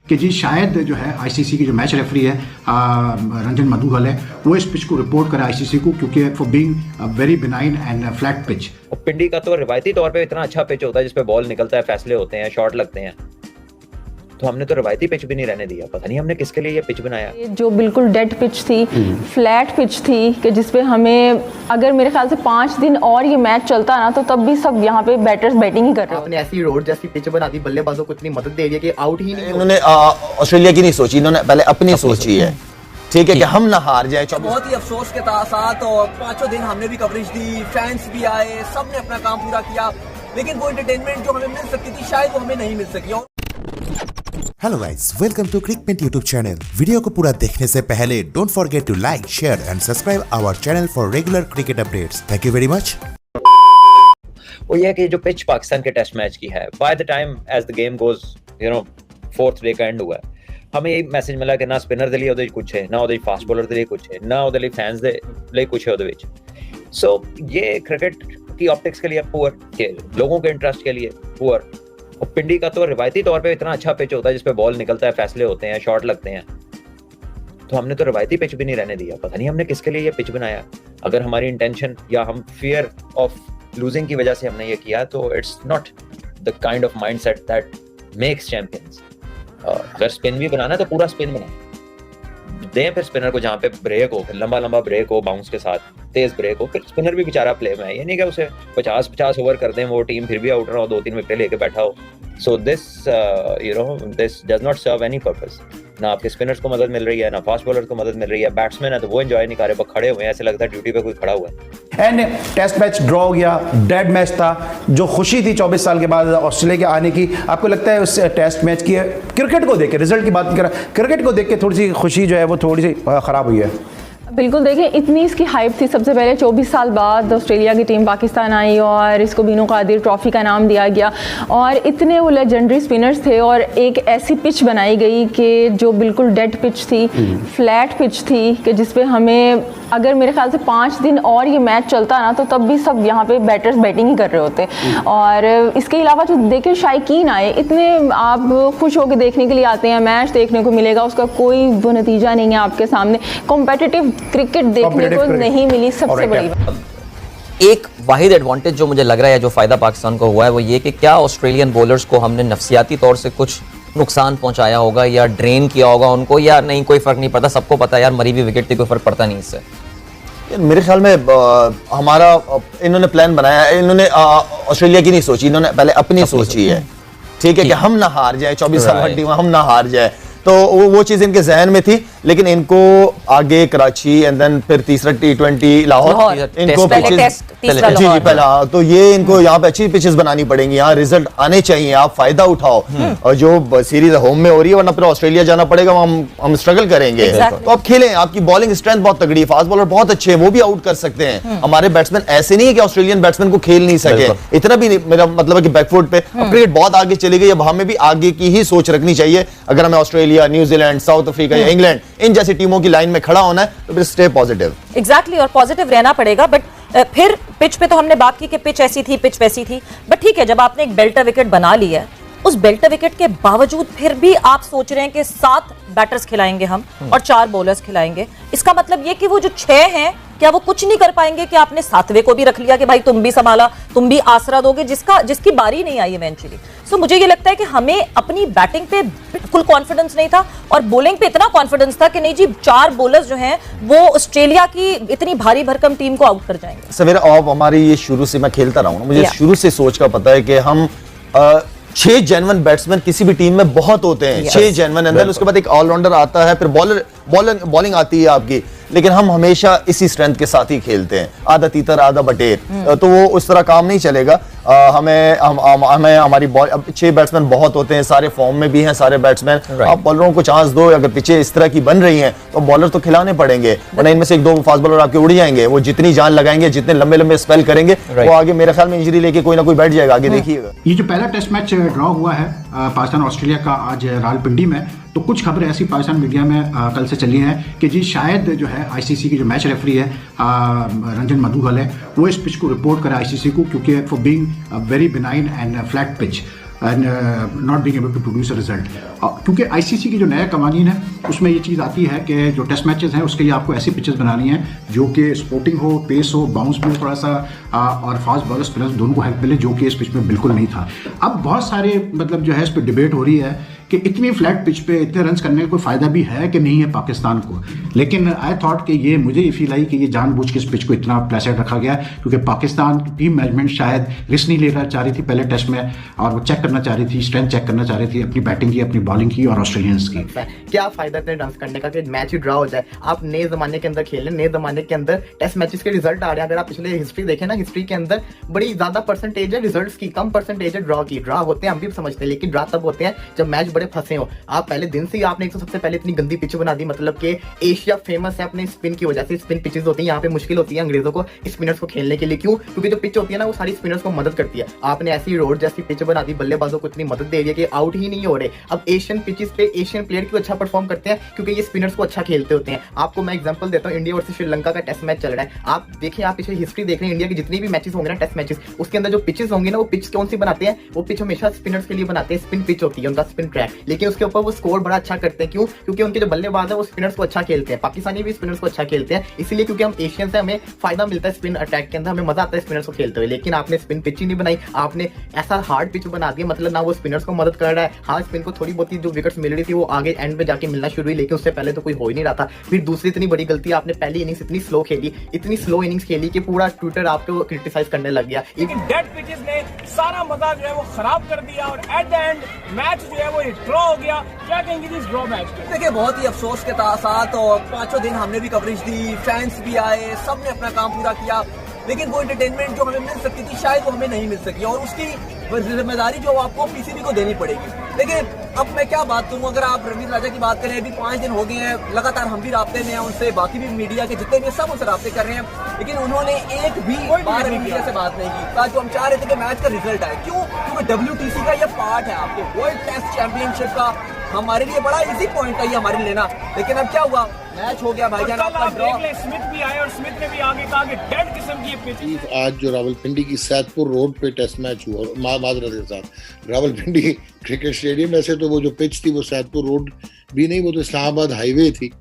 कि जी शायद जो है आईसीसी की जो मैच रेफरी है रंजन मधुगल है, वो इस पिच को रिपोर्ट करे आईसीसी को, क्योंकि for being very benign and flat pitch. Pindi का तो रिवायती तौर पे इतना अच्छा पिच होता है जिसपे बॉल निकलता है, फैसले होते हैं, शॉट लगते हैं, तो हमने तो रिवायती पिच भी नहीं रहने दिया। पता नहीं हमने किसके लिए ये पिच बनाया। जो बिल्कुल डेड पिच थी, फ्लैट पिच थी, कि जिसपे हमें अगर मेरे ख्याल से 5 दिन और ये मैच चलता ना तो तब भी सब यहाँ पे बैटर्स बैटिंग ही कर रहे हैं। आपने ऐसी रोड जैसी पिच बना दी, बल्लेबाजों को इतनी मदद दे रही है कि आउट ही नहीं। इन्होंने ऑस्ट्रेलिया की नहीं सोची, इन्होंने पहले अपनी सोची है। ठीक है कि हम ना हार जाए। बहुत ही अफसोस के साथ और 5 दिन हमने भी कवरेज दी, फैंस भी आए, सबने अपना काम पूरा किया, लेकिन वो एंटरटेनमेंट जो हमें मिल सकती थी शायद वो हमें नहीं मिल सकी। Hello guys, welcome to Cricmate YouTube channel. Video को पूरा देखने से पहले don't forget to like, share and subscribe our channel for regular cricket updates. Thank you very much. वो ये कि जो पिच पाकिस्तान के टेस्ट मैच की है, by the time as the game goes, you know, 4th day का end हुआ है, हमें ये मैसेज मिला कि ना स्पिनर दे लिए ਉਹਦੇ ਕੁਝ ਹੈ, ਨਾ ਉਹਦੇ ਫਾਸਟ ਬੋਲਰ ਦੇ ਲਈ ਕੁਝ ਹੈ, ਨਾ ਉਹਦੇ ਲਈ ਫੈਨਸ ਦੇ ਲਈ ਕੁਝ है ਉਹਦੇ ਵਿੱਚ। सो ये क्रिकेट की ऑप्टिक्स के लिए पुअर, के लोगों के इंटरेस्ट के लिए पुअर। और पिंडी का तो रिवायती तौर पे इतना अच्छा पिच होता है जिसपे बॉल निकलता है, फैसले होते हैं, शॉट लगते हैं, तो हमने तो रिवायती पिच भी नहीं रहने दिया। पता नहीं हमने किसके लिए ये पिच बनाया। अगर हमारी इंटेंशन या हम फियर ऑफ लूजिंग की वजह से हमने ये किया तो it's not the kind of mindset that makes champions. अगर स्पिन भी बनाना है तो पूरा स्पिन बना दें, फिर स्पिनर को जहाँ पे ब्रेक हो, फिर लंबा लंबा ब्रेक हो, बाउंस के साथ तेज ब्रेक हो, फिर स्पिनर भी बेचारा प्ले में है। ये नहीं कि उसे 50-50 ओवर कर दें, वो टीम फिर भी आउट रहा हो, 2-3 विकेट लेके बैठा हो। So this this does not serve any purpose. ना आपके स्पिनर्स को मदद मिल रही है, ना फास्ट बॉलर्स को मदद मिल रही है। बैट्समैन है तो वो एंजॉय नहीं कर रहे, खड़े हुए हैं, ऐसे लगता है ड्यूटी पे कोई खड़ा हुआ है। एंड टेस्ट मैच ड्रॉ हो गया, डेड मैच था। जो खुशी थी 24 साल के बाद ऑस्ट्रेलिया के आने की, आपको लगता है उस टेस्ट मैच की, क्रिकेट को देख के, रिजल्ट की बात नहीं कर रहा, क्रिकेट को देख के थोड़ी सी खुशी जो है वो थोड़ी सी खराब हुई है? बिल्कुल, देखिए इतनी इसकी हाइप थी। सबसे पहले 24 साल बाद ऑस्ट्रेलिया की टीम पाकिस्तान आई और इसको बीनो कादिर ट्रॉफी का नाम दिया गया, और इतने वो लेजेंडरी स्पिनर्स थे, और एक ऐसी पिच बनाई गई कि जो बिल्कुल डेड पिच थी, फ्लैट पिच थी, कि जिसपे हमें अगर मेरे ख्याल से 5 दिन और ये मैच चलता ना तो तब भी सब यहाँ पे बैटर्स बैटिंग ही कर रहे होते। और इसके अलावा जो देखे शायकीन आए, इतने आप खुश होकर देखने के लिए आते हैं, मैच देखने को मिलेगा, उसका कोई वो नतीजा नहीं है आपके सामने। कॉम्पिटिटिव क्रिकेट देखने को नहीं मिली, सबसे बड़ी बात। एक वाहिद एडवांटेज जो मुझे लग रहा है, जो फायदा पाकिस्तान को हुआ है, वो ये कि क्या ऑस्ट्रेलियन बॉलर्स को हमने नफसियाती तौर से कुछ नुकसान पहुंचाया होगा या ड्रेन किया होगा उनको, या नहीं कोई फर्क नहीं पड़ता, सबको पता है यार मरी हुई विकेट थी, कोई फर्क पड़ता नहीं इससे। मेरे ख्याल में हमारा इन्होंने प्लान बनाया है, इन्होंने ऑस्ट्रेलिया की नहीं सोची, इन्होंने पहले अपनी सोची है। ठीक है कि हम ना हार जाए, 24 साल हड्डी में हम ना हार जाए, तो वो चीज इनके जहन में थी। लेकिन इनको आगे कराची एंड देन फिर तीसरा T20 लाहौर, इनको जी पहला, तो ये इनको यहाँ पे अच्छी पिचेस बनानी पड़ेंगी, यहाँ रिजल्ट आने चाहिए, आप फायदा उठाओ। और जो सीरीज होम में हो रही है, वरना फिर ऑस्ट्रेलिया जाना पड़ेगा, हम स्ट्रगल करेंगे। तो आप खेलें, आपकी बॉलिंग स्ट्रेंथ बहुत तगड़ी है, फास्ट बॉलर बहुत अच्छे हैं, वो भी आउट कर सकते हैं। हमारे बैट्समैन ऐसे नहीं है कि ऑस्ट्रेलियन बैट्समैन को खेल नहीं सके, इतना भी नहीं। मेरा मतलब है कि बैकफुट पे क्रिकेट बहुत आगे चली गई, अब हमें भी आगे की ही सोच रखनी चाहिए। अगर हमें ऑस्ट्रेलिया, न्यूजीलैंड, साउथ अफ्रीका या इंग्लैंड, इन जैसी टीमों की लाइन में खड़ा होना है तो फिर स्टे पॉजिटिव। एग्जैक्टली, और पॉजिटिव रहना पड़ेगा। बट फिर पिच पे तो हमने बात की कि पिच ऐसी थी, पिच वैसी थी, बट ठीक है, जब आपने एक बेल्टर विकेट बना ली है, उस बेल्टर विकेट के बावजूद फिर भी आप सोच रहे हैं कि 7 बैटर्स खिलाएंगे हम और 4 बॉलर्स खिलाएंगे, इसका मतलब ये कि वो जो 6 हैं, क्या वो कुछ नहीं कर पाएंगे? कि आपने 7वें को भी रख लिया कि भाई तुम भी संभाला, तुम भी आसरा दोगे, जिसकी बारी नहीं आई इवेंचुअली। सो मुझे ये लगता है कि हमें अपनी बैटिंग पे बिल्कुल कॉन्फिडेंस नहीं था, और बॉलिंग पे इतना कॉन्फिडेंस था कि नहीं जी, 4 बॉलर्स जो हैं वो ऑस्ट्रेलिया की इतनी भारी भरकम टीम को आउट कर जाएंगे। सवेरा ऑफ हमारी ये शुरू से मैं खेलता रहा हूँ, मुझे शुरू से सोच का पता है कि हम 6 जेन्युइन बैट्समैन किसी भी टीम में बहुत होते हैं, 6 जेन्युइन, अंदर उसके बाद एक ऑलराउंडर आता है, फिर बॉलिंग आती है आपकी, लेकिन हम हमेशा इसी स्ट्रेंथ के साथ ही खेलते हैं, आधा तीतर आधा बटेर, तो वो उस तरह काम नहीं चलेगा। हमें हमारी बॉल, अब 6 बैट्समैन बहुत होते हैं, सारे फॉर्म में भी हैं सारे बैट्समैन। आप बॉलरों को चांस दो, अगर पिछे इस तरह की बन रही हैं तो बॉलर तो खिलाने पड़ेंगे, वरना इनमें से 1-2 फास्ट बॉलर आपके उड़ जाएंगे। वो जितनी जान लगाएंगे, जितने लंबे लंबे स्पेल करेंगे, वो आगे मेरे ख्याल में इंजरी लेके कोई ना कोई बैठ जाएगा, आगे देखिएगा। ये जो पहला टेस्ट मैच ड्रॉ हुआ है पाकिस्तान ऑस्ट्रेलिया का आज रावलपिंडी में, तो कुछ खबरें ऐसी पाकिस्तान मीडिया में कल से चली हैं कि जी शायद जो है आईसीसी की जो मैच रेफरी है रंजन मधुगल है, वो इस पिच को रिपोर्ट करे आईसीसी को, क्योंकि for being very benign and flat pitch. And not being able to produce a result. क्योंकि आईसीसी की जो नया कवानीन है उसमें ये चीज़ आती है कि जो टेस्ट मैचेस हैं उसके लिए आपको ऐसी पिचेस बनानी है जो कि स्पोर्टिंग हो, पेस हो, बाउंस भी हो थोड़ा सा, और फास्ट बॉलर स्पिनर्स दोनों को हेल्प मिले, जो कि इस पिच में बिल्कुल नहीं था। अब बहुत सारे मतलब जो है इस पर डिबेट हो रही है कि इतनी फ्लैट पिच पे इतने रन करने का कोई फ़ायदा भी है कि नहीं है पाकिस्तान को। लेकिन आई थॉट कि ये मुझे ये फील आई कि ये जानबूझ के इस पिच को इतना प्लेसेंट रखा गया, क्योंकि पाकिस्तान की टीम मैनेजमेंट शायद रिस्क नहीं लेना चाह रही थी पहले टेस्ट में, और वो चेक करना चाह रही थी, स्ट्रेंथ चेक करना चाह रही थी अपनी बैटिंग की, अपनी बॉलिंग की और ऑस्ट्रेलियंस की। क्या फायदा इतने रन करने का कि मैच ही ड्रॉ हो जाए। आप नए जमाने के अंदर खेल रहे, नए जमाने के अंदर टेस्ट मैचेस के रिजल्ट आ रहे हैं। अगर आप पिछले हिस्ट्री देखें ना, हिस्ट्री के अंदर बड़ी ज्यादा परसेंटेज है रिजल्ट्स की, कम परसेंटेज है ड्रॉ की। ड्रॉ होते हैं हम भी समझते हैं, लेकिन ड्रॉ तब होते हैं जब मैच बड़े फंसे हो। आप पहले दिन से ही आपने एक तो सबसे पहले इतनी गंदी पिच बना दी, मतलब कि एशिया फेमस है अपने स्पिन की वजह से। स्पिन पिचेस होती हैं, यहाँ पे मुश्किल होती है अंग्रेजों को स्पिनर्स को खेलने के लिए। क्यों? क्योंकि जो पिच होती है ना वो सारी स्पिनर्स को मदद करती है। आपने ऐसी रोड जैसी पिच बना दी, बल्लेबाजों को इतनी मदद दे रही है कि आउट ही नहीं हो रहे। अब एशियन पिचेस पे एशियन प्लेयर क्यों अच्छा परफॉर्म करते हैं? क्योंकि ये स्पिनर्स को अच्छा खेलते होते हैं। आपको मैं एग्जांपल देता हूँ, इंडिया वर्सेस श्रीलंका का टेस्ट मैच चल रहा है। आप देखिए, आप पिछले हिस्ट्री देख रहे हैं, इंडिया की जितनी भी मैचेस होंगे ना टेस्ट मैचेस, उसके अंदर जो पिचेस होंगे ना, वो पिच कौन सी बनाते हैं? वो पिच हमेशा स्पिनर्स के लिए बनाते हैं। स्पिन पिच होती है उनका, स्पिन ट्रैक, लेकिन उसके ऊपर वो स्कोर बड़ा अच्छा करते हैं। क्यों? क्योंकि उनके जो बल्लेबाज है वो स्पिनर्स को अच्छा खेलते हैं। पाकिस्तानी भी स्पिनर्स को अच्छा खेलते हैं, इसलिए क्योंकि हम एशियन से हमें फायदा मिलता है स्पिन अटैक के अंदर, हमें मजा आता है स्पिनर्स को खेलते हुए। लेकिन आपने स्पिन पिच ही नहीं बनाई, आपने ऐसा हार्ड पिच बना दिया, मतलब ना वो स्पिनर्स को मदद कर रहा है। हाँ, स्पिन को थोड़ी बहुत जो विकेट्स मिल रही थी वो आगे एंड में जाके मिलना शुरू हुई, लेकिन उससे पहले तो कोई हो ही नहीं रहा था। फिर दूसरी इतनी बड़ी गलती, आपने पहली इनिंग्स इतनी स्लो खेली, इतनी स्लो इनिंग्स खेली कि पूरा ट्विटर आपको क्रिटिसाइज करने लग गया। लेकिन डेड पिचेस ने सारा मजा जो है वो खराब कर दिया और एट द एंड मैच जो है वो ड्रॉ हो गया। क्या कहेंगे इस ड्रॉ मैच के? देखिए, बहुत ही अफसोस के साथ, और पांचों दिन हमने भी कवरेज दी, फैंस भी आए, सबने अपना काम पूरा किया, लेकिन वो एंटरटेनमेंट जो हमें मिल सकती थी शायद वो हमें नहीं मिल सकी, और उसकी जिम्मेदारी जो आपको पीसीबी को देनी पड़ेगी। देखिए, अब मैं क्या बात करूं, अगर आप रवींद्र राजा की बात करें, अभी 5 दिन हो गए हैं लगातार हम भी राब्ते में हैं उनसे, बाकी भी मीडिया के जितने भी सब उनसे राब्ते कर रहे हैं, लेकिन उन्होंने एक भी बार मीडिया से बात नहीं की। ताकि हम चाह रहे थे कि मैच का रिजल्ट आए। क्यों? क्योंकि WTC का ये पार्ट है, आपके वर्ल्ड टेस्ट चैंपियनशिप का हमारे लिए बड़ा इजी पॉइंट है ये हमारे लेना। लेकिन अब क्या हुआ, मैच हो गया भाईजान, आपका ड्रॉ। स्मिथ भी आए और स्मिथ ने भी आगे कहा कि डेड किस्म की पिच। आज जो रावलपिंडी की सैदपुर रोड पे टेस्ट मैच हुआ, माजरत के साथ, रावलपिंडी क्रिकेट स्टेडियम, वैसे तो वो जो पिच थी वो सैदपुर रोड भी नहीं, वो तो इस्लामाबाद हाईवे थी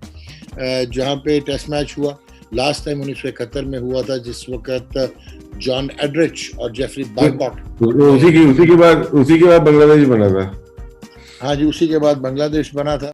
जहाँ पे टेस्ट मैच हुआ। लास्ट टाइम 1971 में हुआ था, जिस वक्त जॉन एडरिच और जेफरी बाइकॉट, उसी के बाद बांग्लादेश बना था। हाँ जी, उसी के बाद बांग्लादेश बना था।